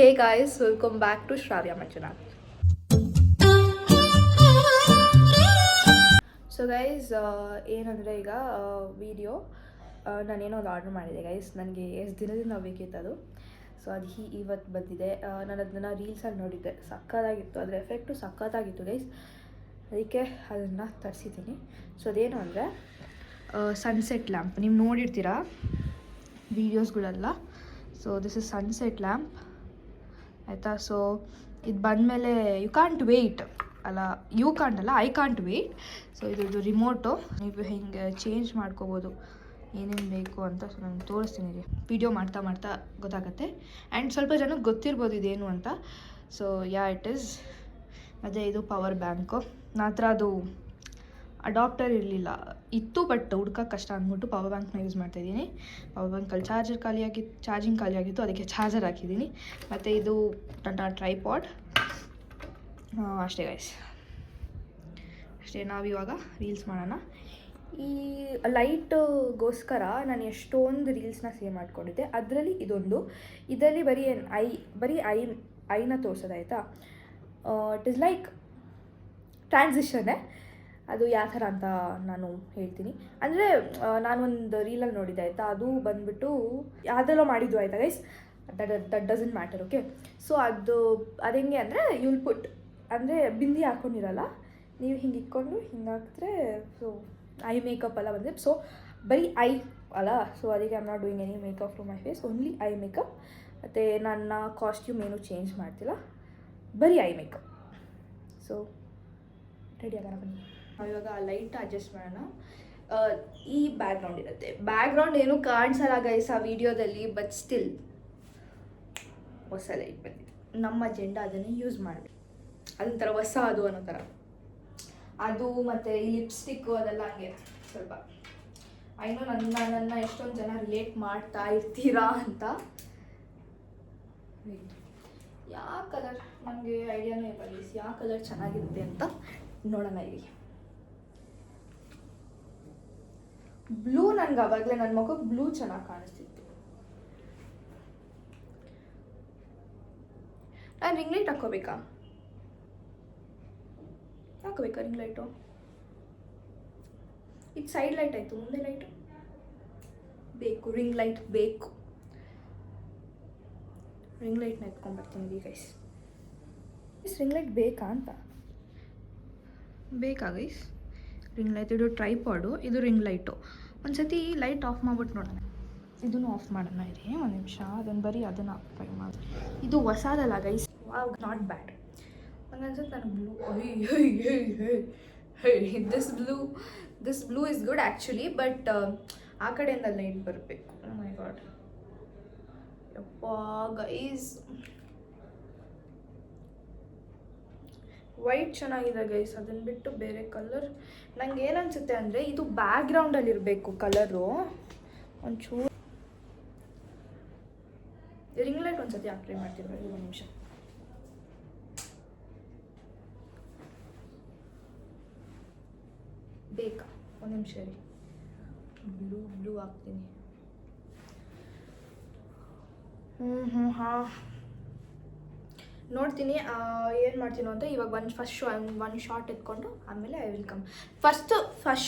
Hey guys, welcome back to Shravya Manjuna. So guys ಏನಂದರೆ ಈಗ video ನಾನೇನೋ ಒಂದು ಆರ್ಡ್ರ್ ಮಾಡಿದೆ ಗೈಸ್. ನನಗೆ ಎಷ್ಟು ದಿನದಿಂದ ಬೇಕಿತ್ತು ಅದು. ಸೊ ಅದು ಇವತ್ತು ಬಂದಿದೆ. ನಾನು ಅದನ್ನು ರೀಲ್ಸಲ್ಲಿ ನೋಡಿದ್ದೆ, ಸಕ್ಕತ್ತಾಗಿತ್ತು, ಅದರ ಎಫೆಕ್ಟು ಸಕ್ಕತ್ತಾಗಿತ್ತು ಗೈಸ್. ಅದಕ್ಕೆ ಅದನ್ನು ತರಿಸಿದ್ದೀನಿ. ಸೊ ಅದೇನು ಅಂದರೆ ಸನ್ಸೆಟ್ ಲ್ಯಾಂಪ್. ನೀವು ನೋಡಿರ್ತೀರಾ ವೀಡಿಯೋಸ್ಗಳೆಲ್ಲ. So this is sunset lamp ಆಯಿತಾ. ಸೊ ಇದು ಬಂದಮೇಲೆ ಯು ಕಾಂಟ್ ವೆಯ್ಟ್ ಅಲ್ಲ, ಐ ಕಾಂಟ್ ವೆಯ್ಟ್. ಸೊ ಇದು ರಿಮೋಟು, ನೀವು ಹಿಂಗೆ ಚೇಂಜ್ ಮಾಡ್ಕೋಬೋದು ಏನೇನು ಬೇಕು ಅಂತ. ಸೊ ನಾನು ತೋರಿಸ್ತೀನಿ ರೀ, ವಿಡಿಯೋ ಮಾಡ್ತಾ ಮಾಡ್ತಾ ಗೊತ್ತಾಗುತ್ತೆ. ಆ್ಯಂಡ್ ಸ್ವಲ್ಪ ಜನಕ್ಕೆ ಗೊತ್ತಿರ್ಬೋದು ಇದೇನು ಅಂತ. ಸೊ ಇಟ್ ಈಸ್ ಅದೇ ಇದು ಪವರ್ ಬ್ಯಾಂಕು. ನನ್ನ ಹತ್ರ ಅದು ಅಡಾಪ್ಟರ್ ಇರಲಿಲ್ಲ, ಇತ್ತು ಬಟ್ ಹುಡ್ಕೋಕ್ಕೆ ಕಷ್ಟ ಅಂದ್ಬಿಟ್ಟು ಪವರ್ ಬ್ಯಾಂಕ್ನ ಯೂಸ್ ಮಾಡ್ತಾಯಿದ್ದೀನಿ. ಪವರ್ ಬ್ಯಾಂಕಲ್ಲಿ ಚಾರ್ಜಿಂಗ್ ಖಾಲಿಯಾಗಿತ್ತು, ಅದಕ್ಕೆ ಚಾರ್ಜರ್ ಹಾಕಿದ್ದೀನಿ. ಮತ್ತು ಇದು ನನ್ನ ಟ್ರೈಪಾಡ್ ಅಷ್ಟೇ ಗೈಸ್, ಅಷ್ಟೇ. ನಾವಿವಾಗ ರೀಲ್ಸ್ ಮಾಡೋಣ. ಈ ಲೈಟ್ಗೋಸ್ಕರ ನಾನು ಎಷ್ಟೊಂದು ರೀಲ್ಸ್ನ ಸೇವ್ ಮಾಡ್ಕೊಂಡಿದ್ದೆ. ಅದರಲ್ಲಿ ಇದರಲ್ಲಿ ಬರೀ ಐನ ತೋರಿಸೋದಾಯ್ತಾ. ಇಟ್ ಇಸ್ ಲೈಕ್ ಟ್ರಾನ್ಸಿಷನ್ನೇ. ಅದು ಯಾವ ಥರ ಅಂತ ನಾನು ಹೇಳ್ತೀನಿ. ಅಂದರೆ ನಾನೊಂದು ರೀಲಲ್ಲಿ ನೋಡಿದ್ದೆ ಆಯಿತಾ, ಅದು ಬಂದುಬಿಟ್ಟು ಯಾವುದೆಲ್ಲೋ ಮಾಡಿದ್ದು ಆಯಿತಾ guys. That doesn't matter, okay. So ಅದು ಹೆಂಗೆ ಅಂದರೆ ಯುಲ್ ಪುಟ್, ಅಂದರೆ ಬಿಂದಿ ಹಾಕ್ಕೊಂಡಿರಲ್ಲ, ನೀವು ಹಿಂಗೆ ಇಟ್ಕೊಂಡು ಹಿಂಗೆ ಹಾಕಿದ್ರೆ ಸೊ ಐ ಮೇಕಪ್ ಎಲ್ಲ ಬಂದರೆ. ಸೊ ಬರೀ ಐ ಅಲ್ಲ, ಸೊ ಅದಕ್ಕೆ I am not doing any makeup to my face, only I makeup. ಮತ್ತು ನನ್ನ ಕಾಸ್ಟ್ಯೂಮ್ ಏನೂ ಚೇಂಜ್ ಮಾಡ್ತಿಲ್ಲ, ಬರೀ ಐ ಮೇಕಪ್. ಸೊ ರೆಡಿ ಆಗೋಣ ಬನ್ನಿ. ಇವಾಗ ಲೈಟ್ ಅಡ್ಜಸ್ಟ್ ಮಾಡೋಣ. ಈ ಬ್ಯಾಕ್ಗ್ರೌಂಡ್ ಇರುತ್ತೆ, ಬ್ಯಾಕ್ಗ್ರೌಂಡ್ ಏನೂ ಕಾಣಿಸಲ್ಲ ಗೈಸ್ ಆ ವಿಡಿಯೋದಲ್ಲಿ, ಬಟ್ ಸ್ಟಿಲ್ ಹೊಸ ಲೈಟ್ ಬಂದಿದೆ. ನಮ್ಮ ಅಜೆಂಡಾ ಅದನ್ನೇ ಯೂಸ್ ಮಾಡಬೇಕು, ಅದೊಂಥರ ಹೊಸ ಅದು ಅನ್ನೋ ಥರ. ಅದು ಮತ್ತು ಈ ಲಿಪ್ಸ್ಟಿಕ್ಕು ಅದೆಲ್ಲ ಹಂಗೆ ಸ್ವಲ್ಪ ಐನೋ ನನ್ನ ಎಷ್ಟೊಂದು ಜನ ರಿಲೇಟ್ ಮಾಡ್ತಾ ಇರ್ತೀರಾ ಅಂತ. ಯಾವ ಕಲರ್ ನನಗೆ ಐಡಿಯಾನೂ ಇಲ್ಲ, ಯಾವ ಕಲರ್ ಚೆನ್ನಾಗಿರುತ್ತೆ ಅಂತ ನೋಡೋಣ. ಇಲ್ಲಿ ಬ್ಲೂ, ನನಗೆ ಆವಾಗಲೇ ನನ್ನ ಮಗಕ್ಕೆ ಬ್ಲೂ ಚೆನ್ನಾಗಿ ಕಾಣಿಸ್ತಿತ್ತು. ನಾನು ರಿಂಗ್ ಲೈಟ್ ಹಾಕೋಬೇಕಾ ರಿಂಗ್ ಲೈಟು? ಇದು ಸೈಡ್ ಲೈಟ್ ಆಯಿತು, ಮುಂದೆ ಲೈಟು ಬೇಕು, ರಿಂಗ್ ಲೈಟ್ ಬೇಕು. ರಿಂಗ್ ಲೈಟ್ನ ಎತ್ಕೊಂಡ್ಬರ್ತೀನಿ ಗೈಸ್. ರಿಂಗ್ ಲೈಟ್ ಬೇಕಾ ಅಂತ, ಬೇಕಾ ಗೈಸ್ ರಿಂಗ್ ಲೈಟ್? ಇದು ಟ್ರೈಪಾಡು, ಇದು ರಿಂಗ್ ಲೈಟು. ಒಂದು ಸತಿ ಲೈಟ್ ಆಫ್ ಮಾಡ್ಬಿಟ್ಟು ನೋಡೋಣ. ಇದನ್ನು ಆಫ್ ಮಾಡೋಣ ಇರಿ ಒಂದು ನಿಮಿಷ. ಅದನ್ನು ಟ್ರೈ ಮಾಡಿ. ಇದು ಹೊಸದಲ್ಲ ಗೈಸ್, ವಾವ್, ನಾಟ್ ಬ್ಯಾಡ್. ಹಂಗನ್ಸುತ್ತೆ ನನಗೆ blue. This blue is good actually, but ಆ ಕಡೆಯಿಂದ ಲೈಟ್ ಬರಬೇಕು. ಓ ಮೈ ಗಾಡ್, ಯಪ್ಪ ಗೈಸ್, ವೈಟ್ ಚೆನ್ನಾಗಿದೆ ಗೈಸ್. ಅದನ್ನು ಬಿಟ್ಟು ಬೇರೆ ಕಲರ್ ನಂಗೆ ಏನನ್ಸುತ್ತೆ ಅಂದರೆ ಇದು ಬ್ಯಾಕ್ಗ್ರೌಂಡಲ್ಲಿ ಇರಬೇಕು ಕಲರು ಒಂಚೂರು. ರಿಂಗ್ ಲೈಟ್ ಒಂದು ಸತಿ ಯಾಕೆ ಟ್ರೈ ಮಾಡ್ತೀನಿ ಒಂದು ನಿಮಿಷ. ಬೇಕಾ ಒಂದು ನಿಮಿಷ ರೀ, ಬ್ಲೂ ಹಾಕ್ತೀನಿ. ಹಾಂ, ನೋಡ್ತೀನಿ ಏನು ಮಾಡ್ತೀನೋ ಅಂತ. ಇವಾಗ ಒಂದು ಶಾರ್ಟ್ ಎತ್ಕೊಂಡು ಆಮೇಲೆ I will come. First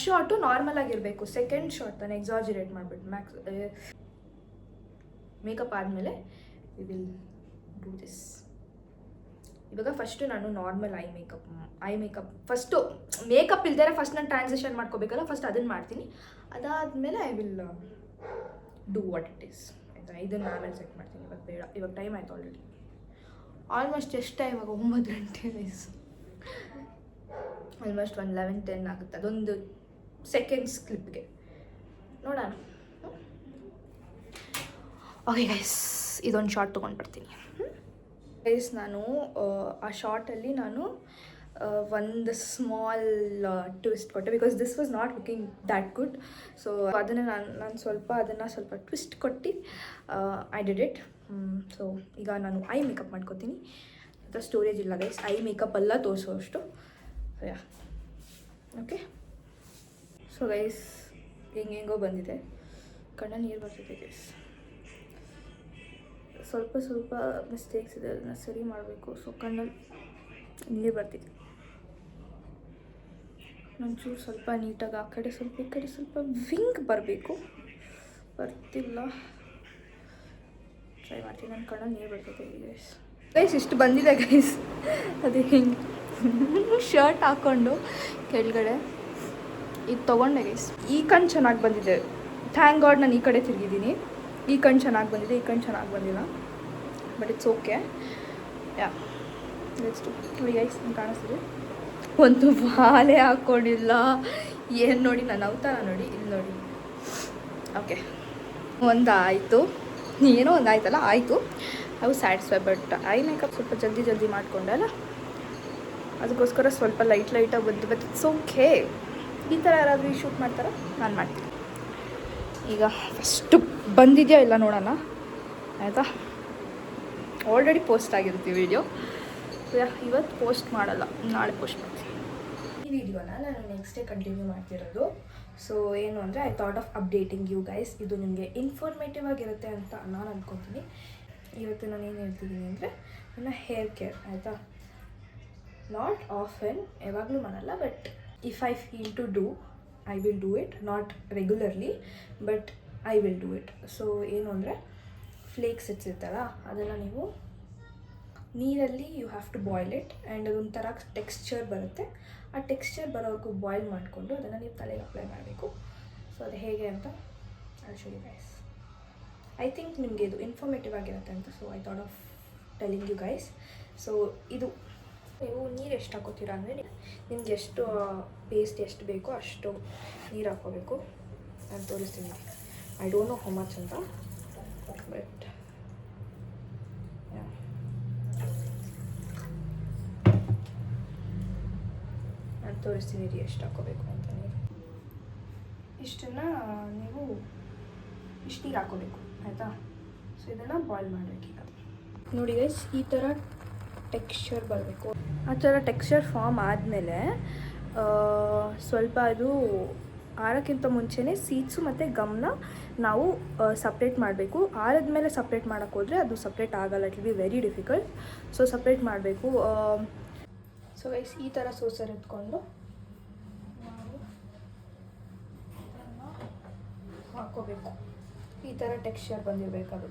short normal ಆಗಿರಬೇಕು, ಸೆಕೆಂಡ್ ಶಾರ್ಟ್ ನಾನು ಎಕ್ಸಾಜಿರೇಟ್ ಮಾಡಿಬಿಟ್ಟು ಮೇಕಪ್ ಆದಮೇಲೆ ವಿ ವಿಲ್ ಡೂ ದಿಸ್. ಇವಾಗ ಫಸ್ಟು ನಾನು normal I makeup first makeup ಇಲ್ದೇ ಫಸ್ಟ್ ನಾನು ಟ್ರಾನ್ಸಿಷನ್ ಮಾಡ್ಕೋಬೇಕಲ್ಲ, ಫಸ್ಟ್ ಅದನ್ನು ಮಾಡ್ತೀನಿ. ಅದಾದಮೇಲೆ I will do what it is ಆಯಿತಾ. ಇದನ್ನು ಆಮೇಲೆ ಸೆಟ್ ಮಾಡ್ತೀನಿ, ಇವಾಗ ಬೇಡ. ಇವಾಗ ಟೈಮ್ ಆಯಿತು ಆಲ್ರೆಡಿ, ಆಲ್ಮೋಸ್ಟ್ ಎಷ್ಟು ಟೈಮ್, ಇವಾಗ 9 ಗಂಟೆ ವಯಸ್ಸು, ಆಲ್ಮೋಸ್ಟ್ 11:10 ಆಗುತ್ತೆ. ಅದೊಂದು ಸೆಕೆಂಡ್ಸ್ ಕ್ಲಿಪ್ಗೆ ನೋಡೋಣ. ಓಕೆ ಗೈಸ್, ಇದೊಂದು ಶಾರ್ಟ್ ತೊಗೊಂಡು ಬರ್ತೀನಿ ಗೈಸ್. ನಾನು ಆ ಶಾರ್ಟಲ್ಲಿ ಒಂದು ಸ್ಮಾಲ್ ಟ್ವಿಸ್ಟ್ ಕೊಟ್ಟೆ, because this was not looking that good. So ಅದನ್ನು ನಾನು ಸ್ವಲ್ಪ ಟ್ವಿಸ್ಟ್ ಕೊಟ್ಟು ಐ ಡಿಡ್ ಇಟ್. ಸೊ ಈಗ ನಾನು ಐ ಮೇಕಪ್ ಮಾಡ್ಕೋತೀನಿ. ಅಥವಾ ಸ್ಟೋರೇಜ್ ಇಲ್ಲ ಗೈಸ್, ಐ ಮೇಕಪ್ ಎಲ್ಲ ತೋರಿಸೋಷ್ಟು. So okay. ಸೊ ಗೈಸ್, ಹೆಂಗೆಂಗೋ ಬಂದಿದೆ, ಕಣ್ಣ ನೀರು ಬರ್ತಿದೆ ಗೈಸ್. ಸ್ವಲ್ಪ ಸ್ವಲ್ಪ ಮಿಸ್ಟೇಕ್ಸ್ ಇದೆ, ಅದನ್ನು ಸರಿ ಮಾಡಬೇಕು. ಸೊ ಕಣ್ಣಲ್ಲಿ ನೀರು ಬರ್ತಿದೆ. ಒಂಚೂರು ಸ್ವಲ್ಪ ನೀಟಾಗಿ ಆ ಕಡೆ ಸ್ವಲ್ಪ ಈ ಕಡೆ ಸ್ವಲ್ಪ ವಿಂಗ್ ಬರಬೇಕು, ಬರ್ತಿಲ್ಲ. ಟ್ರೈ ಮಾಡ್ತೀನಿ. ನನ್ನ ಕಣ್ಣಲ್ಲಿ ನೀರು ಬರ್ತೈತೆ ಗೈಸ್. ಇಷ್ಟು ಬಂದಿದೆ ಗೈಸ್. ಅದು ಹಿಂಗೆ ಶರ್ಟ್ ಹಾಕ್ಕೊಂಡು ಕೆಳಗಡೆ ಇದು ತೊಗೊಂಡೆ ಗೈಸ್. ಈ ಕಣ್ಣು ಚೆನ್ನಾಗಿ ಬಂದಿದೆ, ಥ್ಯಾಂಕ್ ಗಾಡ್. ನಾನು ಈ ಕಡೆ ತಿರುಗಿದ್ದೀನಿ, ಈ ಕಣ್ಣು ಚೆನ್ನಾಗಿ ಬಂದಿದೆ, ಈ ಕಣ್ಣು ಚೆನ್ನಾಗಿ ಬಂದಿಲ್ಲ. But it's okay. Yeah next ನೋಡಿ ಗೈಸ್, ನಿಮ್ಗೆ ಕಾಣಿಸ್ತಿದೆ. ಒಂದು ಬಾಲೆ ಹಾಕ್ಕೊಂಡಿಲ್ಲ. ಏನು ನೋಡಿ ನಾನು ಅವತಾರ ನೋಡಿ, ಇಲ್ಲಿ ನೋಡಿ. ಓಕೆ, ಒಂದು ಆಯಿತು, ಏನೋ ಒಂದು ಆಯ್ತಲ್ಲ, ಆಯಿತು. I was satisfy. But I makeup ಸ್ವಲ್ಪ ಜಲ್ದಿ ಮಾಡಿಕೊಂಡಲ್ಲ, ಅದಕ್ಕೋಸ್ಕರ ಸ್ವಲ್ಪ ಲೈಟಾಗಿ ಬಂದು. But it's okay. ಈ ಥರ ಯಾರಾದರೂ ಶೂಟ್ ಮಾಡ್ತಾರ, ನಾನು ಮಾಡ್ತೀನಿ. ಈಗ ಫಸ್ಟು ಬಂದಿದೆಯಾ ಇಲ್ಲ ನೋಡೋಣ, ಆಯಿತಾ? ಆಲ್ರೆಡಿ ಪೋಸ್ಟ್ ಆಗಿರುತ್ತೆ ವಿಡಿಯೋ. ಇವತ್ತು ಪೋಸ್ಟ್ ಮಾಡಲ್ಲ, ನಾಳೆ ಪೋಸ್ಟ್ ಮಾಡ್ತೀನಿ. ಈ ವಿಡಿಯೋನ ನಾನು ನೆಕ್ಸ್ಟ್ ಡೇ ಕಂಟಿನ್ಯೂ ಮಾಡ್ತಿರೋದು. ಸೊ ಏನು ಅಂದರೆ I thought of updating you guys. ಇದು ನಿಮಗೆ ಇನ್ಫಾರ್ಮೇಟಿವ್ ಆಗಿರುತ್ತೆ ಅಂತ ನಾನು ಅಂದ್ಕೊತೀನಿ. ಇವತ್ತು ನಾನು ಏನು ಹೇಳ್ತಿದ್ದೀನಿ ಅಂದರೆ ನನ್ನ ಹೇರ್ ಕೇರ್, ಆಯಿತಾ? ನಾಟ್ ಆಫನ್, ಯಾವಾಗಲೂ ಮಾಡಲ್ಲ. But if I feel to do, I will do it. Not regularly, but I will do it. So ಏನು ಅಂದರೆ ಫ್ಲೇಕ್ಸ್ ಇರ್ತಾರ, ಅದನ್ನು ನೀವು ನೀರಲ್ಲಿ you have to boil it. And ಅದೊಂಥರ ಟೆಕ್ಸ್ಚರ್ ಬರುತ್ತೆ. ಆ ಟೆಕ್ಸ್ಚರ್ ಬರೋವರೆಗೂ ಬಾಯ್ಲ್ ಮಾಡಿಕೊಂಡು ಅದನ್ನು ನೀವು ತಲೆಗೆ ಅಪ್ಲೈ ಮಾಡಬೇಕು. ಸೊ ಅದು ಹೇಗೆ ಅಂತ I show you guys. I think ನಿಮಗೆ ಇದು ಇನ್ಫಾರ್ಮೇಟಿವ್ ಆಗಿರುತ್ತೆ ಅಂತ. So I thought of telling you guys. So ಇದು ನೀವು ನೀರು ಎಷ್ಟು ಹಾಕೋತೀರಾ ಅಂದರೆ ನಿಮ್ಗೆ ಎಷ್ಟು ಪೇಸ್ಟ್ ಎಷ್ಟು ಬೇಕೋ ಅಷ್ಟು ನೀರು ಹಾಕ್ಕೋಬೇಕು. ನಾನು ತೋರಿಸ್ತೀನಿ. I don't know how much ಅಂತ, ಬಟ್ ನಾನು ತೋರಿಸ್ತೀನಿ ರೀ ಎಷ್ಟು ಹಾಕ್ಕೋಬೇಕು ಅಂತ. ನೀರು ಇಷ್ಟನ್ನು ನೀವು ಇಷ್ಟು ನೀರು ಹಾಕ್ಕೋಬೇಕು, ಆಯಿತಾ? ಸೊ ಇದನ್ನು ಬಾಯ್ಲ್ ಮಾಡಬೇಕು. ಈಗ ನೋಡಿ ಗೈಸ್, ಈ ಥರ ಟೆಕ್ಸ್ಚರ್ ಬರಬೇಕು. ಆ ಥರ ಟೆಕ್ಸ್ಚರ್ ಫಾರ್ಮ್ ಆದಮೇಲೆ ಸ್ವಲ್ಪ ಅದು ಆರೋಕ್ಕಿಂತ ಮುಂಚೆನೇ ಸೀಡ್ಸು ಮತ್ತು ಗಮ್ನ ನಾವು ಸಪ್ರೇಟ್ ಮಾಡಬೇಕು. ಆರದ್ಮೇಲೆ ಸಪ್ರೇಟ್ ಮಾಡೋಕ್ಕೆ ಹೋದರೆ ಅದು ಸಪ್ರೇಟ್ ಆಗೋಲ್ಲ, it will be very difficult. So separate ಮಾಡಬೇಕು. ಸೊ ಗೈಸ್, ಈ ಥರ ಸೋಸರ್ ಎತ್ಕೊಂಡು ನಾವು ಹಾಕ್ಕೋಬೇಕು. ಈ ಥರ ಟೆಕ್ಸ್ಚರ್ ಬಂದಿರಬೇಕು. ಅದು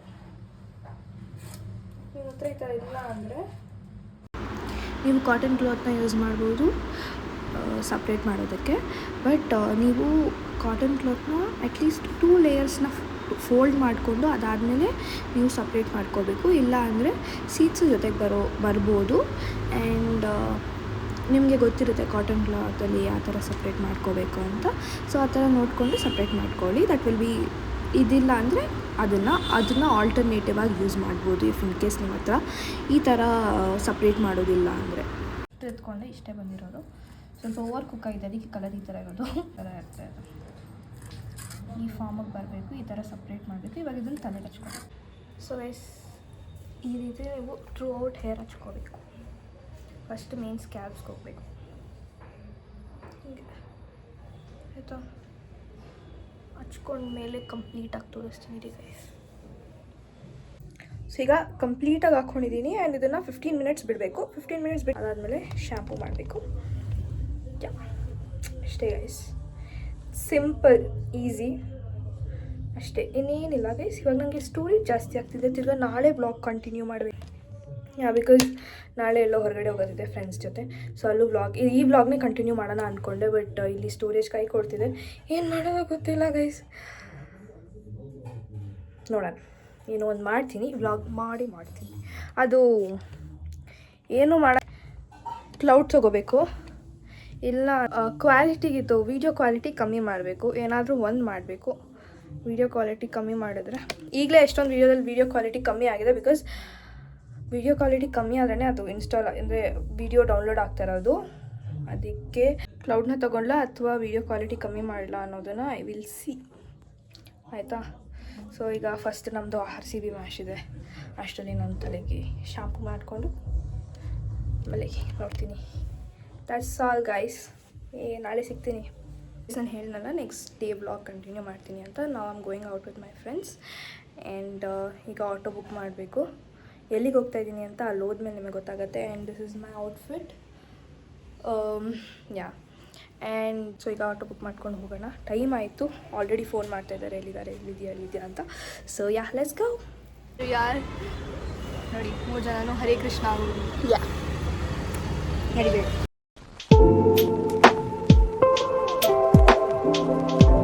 ನಿಮ್ಮ ಹತ್ರ ಈ ಥರ ಇಲ್ಲ ಅಂದರೆ ನೀವು ಕಾಟನ್ ಕ್ಲಾತ್ನ ಯೂಸ್ ಮಾಡ್ಬೋದು ಸಪ್ರೇಟ್ ಮಾಡೋದಕ್ಕೆ. ಬಟ್ ನೀವು ಕಾಟನ್ ಕ್ಲಾತ್ನ ಅಟ್ಲೀಸ್ಟ್ 2 ಲೇಯರ್ಸ್ನ ಫೋಲ್ಡ್ ಮಾಡಿಕೊಂಡು ಅದಾದಮೇಲೆ ನೀವು ಸಪ್ರೇಟ್ ಮಾಡ್ಕೋಬೇಕು. ಇಲ್ಲ ಅಂದರೆ ಸೀಡ್ಸು ಜೊತೆಗೆ ಬರ್ಬೋದು. ಆ್ಯಂಡ್ ನಿಮಗೆ ಗೊತ್ತಿರುತ್ತೆ ಕಾಟನ್ ಕ್ಲಾತಲ್ಲಿ ಯಾವ ಥರ ಸಪ್ರೇಟ್ ಮಾಡ್ಕೋಬೇಕು ಅಂತ. ಸೊ ಆ ಥರ ನೋಡಿಕೊಂಡು ಸಪ್ರೇಟ್ ಮಾಡ್ಕೊಳ್ಳಿ. That will be. ಇದಿಲ್ಲ ಅಂದರೆ ಅದನ್ನು ಆಲ್ಟರ್ನೇಟಿವ್ ಆಗಿ ಯೂಸ್ ಮಾಡ್ಬೋದು. ಇಫ್ ಇನ್ ಕೇಸ್ ನಿಮ್ಮ ಹತ್ರ ಈ ಥರ ಸಪ್ರೇಟ್ ಮಾಡೋದಿಲ್ಲ ಅಂದರೆ. ಎತ್ಕೊಂಡೆ ಇಷ್ಟೇ ಬಂದಿರೋದು. ಸ್ವಲ್ಪ ಓವರ್ ಕುಕ್ ಆಗಿದೆ, ಅದಕ್ಕೆ ಕಲರ್ ಈ ಥರ ಇರೋದು. ಥರ ಇರ್ತಾ ಇದೆ. ಈ ಫಾರ್ಮಿಗೆ ಬರಬೇಕು. ಈ ಥರ ಸಪ್ರೇಟ್ ಮಾಡಬೇಕು. ಇವಾಗ ಇದನ್ನು ತಲೆಗೆ ಹಚ್ಕೋಬೇಕು. ಸೊ ಗೈಸ್, ಈ ರೀತಿ ನೀವು ಥ್ರೂ ಔಟ್ ಹೇರ್ ಹಚ್ಕೋಬೇಕು. ಫಸ್ಟ್ ಮೇನ್ ಸ್ಕ್ಯಾಲ್ಪ್ಸ್ಗೆ ಹೋಗಬೇಕು. ಹೀಗೆ ಆಯಿತಾ? ಹಚ್ಕೊಂಡ್ಮೇಲೆ ಕಂಪ್ಲೀಟಾಗಿ ತೋರಿಸ್ತೀನಿ ರೀ ಗೈಸ್. ಸೊ ಈಗ ಕಂಪ್ಲೀಟಾಗಿ ಹಾಕ್ಕೊಂಡಿದ್ದೀನಿ. ಆ್ಯಂಡ್ ಇದನ್ನು 15 ಮಿನಿಟ್ಸ್ ಬಿಡಬೇಕು. 15 ಮಿನಿಟ್ಸ್ ಬಿಟ್ಟು ಅದಾದಮೇಲೆ ಶ್ಯಾಂಪು ಮಾಡಬೇಕು. ಅಷ್ಟೇ ಗೈಸ್, ಸಿಂಪಲ್, ಈಸಿ ಅಷ್ಟೇ, ಇನ್ನೇನಿಲ್ಲ ಗೈಸ್. ಇವಾಗ ನನಗೆ ಸ್ಟೋರೇಜ್ ಜಾಸ್ತಿ ಆಗ್ತಿದೆ. ತಿರ್ಗಾ ನಾಳೆ ಬ್ಲಾಗ್ ಕಂಟಿನ್ಯೂ ಮಾಡಬೇಕು. ಬಿಕಾಸ್ ನಾಳೆ ಎಲ್ಲೋ ಹೊರಗಡೆ ಹೋಗೋದಿದೆ ಫ್ರೆಂಡ್ಸ್ ಜೊತೆ. ಸೊ ಅಲ್ಲೂ ಈ ವ್ಲಾಗ್ನೇ ಕಂಟಿನ್ಯೂ ಮಾಡೋಣ ಅಂದ್ಕೊಂಡೆ. ಬಟ್ ಇಲ್ಲಿ ಸ್ಟೋರೇಜ್ ಕೈ ಕೊಡ್ತಿದೆ, ಏನು ಮಾಡೋದು ಗೊತ್ತಿಲ್ಲ ಗೈಸ್. ನೋಡೋಣ, ಏನೋ ಒಂದು ಮಾಡ್ತೀನಿ, ವ್ಲಾಗ್ ಮಾಡ್ತೀನಿ. ಅದು ಏನು ಕ್ಲೌಡ್ ತೊಗೋಬೇಕು, ಇಲ್ಲ ಕ್ವಾಲಿಟಿಗಿತ್ತು ವೀಡಿಯೋ ಕ್ವಾಲಿಟಿ ಕಮ್ಮಿ ಮಾಡಬೇಕು. ಏನಾದರೂ ಒಂದು ಮಾಡಬೇಕು. ವೀಡಿಯೋ ಕ್ವಾಲಿಟಿ ಕಮ್ಮಿ ಮಾಡಿದ್ರೆ, ಈಗಲೇ ಎಷ್ಟೊಂದು ವೀಡಿಯೋ ಕ್ವಾಲಿಟಿ ಕಮ್ಮಿ ಆಗಿದೆ. ಬಿಕಾಸ್ ವೀಡಿಯೋ ಕ್ವಾಲಿಟಿ ಕಮ್ಮಿ ಆದ್ರೇ ಅದು ಇನ್ಸ್ಟಾಲ್ ಅಂದರೆ ವೀಡಿಯೋ ಡೌನ್ಲೋಡ್ ಆಗ್ತಾ ಇರೋದು. ಅದಕ್ಕೆ ಕ್ಲೌಡ್ನ ತೊಗೊಳ್ಳ ಅಥವಾ ವೀಡಿಯೋ ಕ್ವಾಲಿಟಿ ಕಮ್ಮಿ ಮಾಡಲ್ಲ ಅನ್ನೋದನ್ನು ಐ ವಿಲ್ ಸಿ, ಆಯಿತಾ? ಸೊ ಈಗ ಫಸ್ಟ್ ನಮ್ಮದು RCB ಮ್ಯಾಚ್ ಇದೆ. ಅಷ್ಟರಲ್ಲಿ ನನ್ನ ತಲೆಗೆ ಶಾಂಪು ಮಾಡಿಕೊಂಡು ಆಮೇಲೆ ನೋಡ್ತೀನಿ. That's all guys. ನಾಳೆ ಸಿಗ್ತೀನಿ. ನಾನು ಹೇಳಿದ್ನಲ್ಲ ನೆಕ್ಸ್ಟ್ ಡೇ ವ್ಲಾಗ್ ಕಂಟಿನ್ಯೂ ಮಾಡ್ತೀನಿ ಅಂತ. ನಾವು I'm going out with my friends. And ಈಗ ಆಟೋ ಬುಕ್ ಮಾಡಬೇಕು. ಎಲ್ಲಿಗೆ ಹೋಗ್ತಾ ಇದ್ದೀನಿ ಅಂತ ಅಲ್ಲಿ ಹೋದ್ಮೇಲೆ ನಿಮಗೆ ಗೊತ್ತಾಗುತ್ತೆ. And this is my outfit. Yeah and so ಈಗ ಆಟೋ ಬುಕ್ ಮಾಡ್ಕೊಂಡು ಹೋಗೋಣ. ಟೈಮ್ ಆಯಿತು. ಆಲ್ರೆಡಿ ಫೋನ್ ಮಾಡ್ತಾಯಿದ್ದಾರೆ, ಎಲ್ಲಿದ್ಯಾ ಅಂತ. So yeah let's go. ಯಾರು ನೋಡಿ 3 ಜನನು ಹರೇ ಕೃಷ್ಣ. ಯಾ ನಡಿಬೇಕು.